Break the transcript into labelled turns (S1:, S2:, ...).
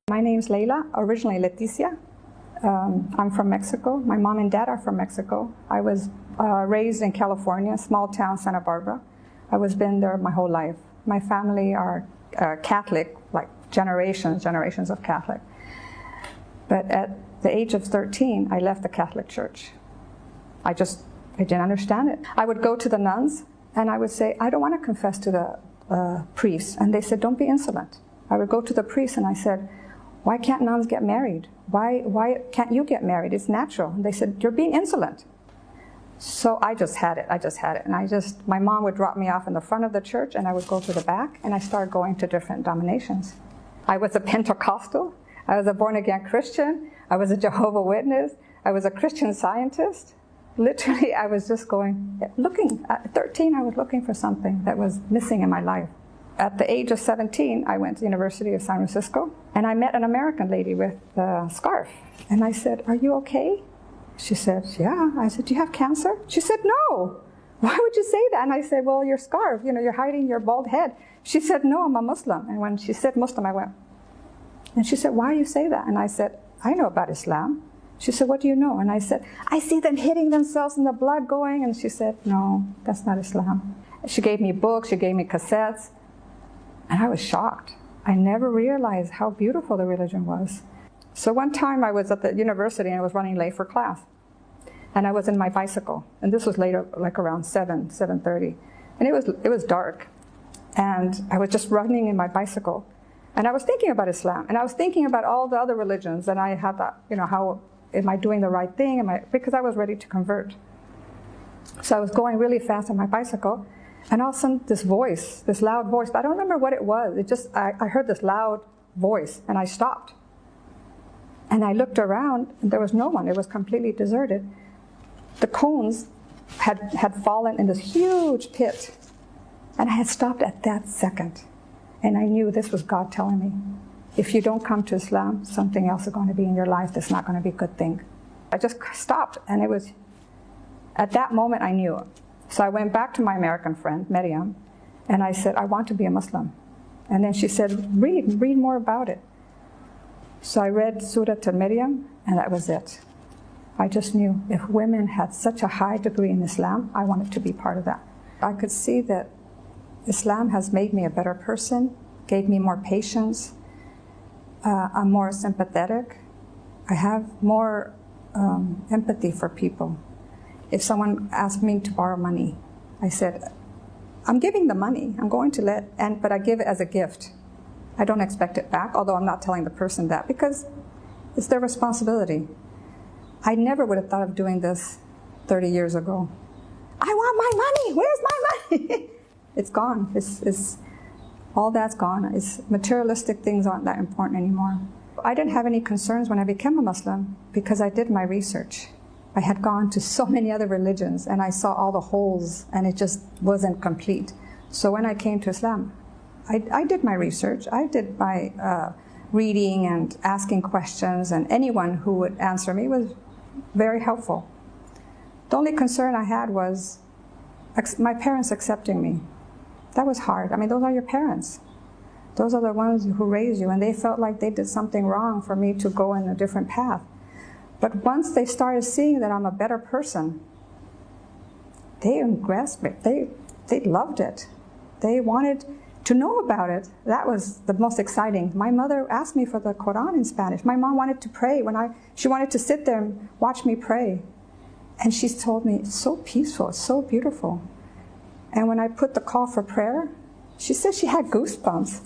S1: My name's Leila, originally Leticia. I'm from Mexico. My mom and dad are from Mexico. I was raised in California, small town Santa Barbara. I was been there my whole life. My family are Catholic, like generations of Catholic. But at the age of 13, I left the Catholic Church. I didn't understand it. I would go to the nuns and I would say, I don't want to confess to the priests. And they said, don't be insolent. I would go to the priest and I said, why can't nuns get married? Why can't you get married? It's natural. And they said, you're being insolent. So I just had it. And my mom would drop me off in the front of the church and I would go to the back and I started going to different denominations. I was a Pentecostal. I was a born-again Christian. I was a Jehovah's Witness. I was a Christian Scientist. Literally, I was just looking. At 13, I was looking for something that was missing in my life. At the age of 17, I went to the University of San Francisco, and I met an American lady with a scarf. And I said, are you okay? She said, yeah. I said, do you have cancer? She said, no. Why would you say that? And I said, well, your scarf, you're hiding your bald head. She said, no, I'm a Muslim. And when she said Muslim, I went. And she said, why do you say that? And I said, I know about Islam. She said, what do you know? And I said, I see them hitting themselves and the blood going. And she said, no, that's not Islam. She gave me books, she gave me cassettes. And I was shocked. I never realized how beautiful the religion was. So one time I was at the university and I was running late for class. And I was in my bicycle. And this was later, like around 7:30. And it was dark. And I was just running in my bicycle. And I was thinking about Islam. And I was thinking about all the other religions. And I had that, how am I doing the right thing? Because I was ready to convert. So I was going really fast on my bicycle. And all of a sudden, this loud voice, but I don't remember what it was. I heard this loud voice, and I stopped. And I looked around, and there was no one. It was completely deserted. The cones had fallen in this huge pit. And I had stopped at that second. And I knew this was God telling me, if you don't come to Islam, something else is going to be in your life that's not going to be a good thing. I just stopped, and at that moment I knew. So I went back to my American friend, Miriam, and I said, I want to be a Muslim. And then she said, read more about it. So I read Surah Al-Maryam, and that was it. I just knew if women had such a high degree in Islam, I wanted to be part of that. I could see that Islam has made me a better person, gave me more patience. I'm more sympathetic. I have more empathy for people. If someone asked me to borrow money, I said, I'm giving the money. I'm going to but I give it as a gift. I don't expect it back, although I'm not telling the person that because it's their responsibility. I never would have thought of doing this 30 years ago. I want my money. Where's my money? It's gone. All that's gone. Materialistic things aren't that important anymore. I didn't have any concerns when I became a Muslim because I did my research. I had gone to so many other religions and I saw all the holes and it just wasn't complete. So when I came to Islam, I did my research. I did my reading and asking questions, and anyone who would answer me was very helpful. The only concern I had was my parents accepting me. That was hard. I mean, those are your parents. Those are the ones who raised you, and they felt like they did something wrong for me to go in a different path. But once they started seeing that I'm a better person, they grasped me. They loved it. They wanted to know about it. That was the most exciting. My mother asked me for the Quran in Spanish. My mom wanted to pray. She wanted to sit there and watch me pray. And she told me, it's so peaceful, it's so beautiful. And when I put the call for prayer, she said she had goosebumps.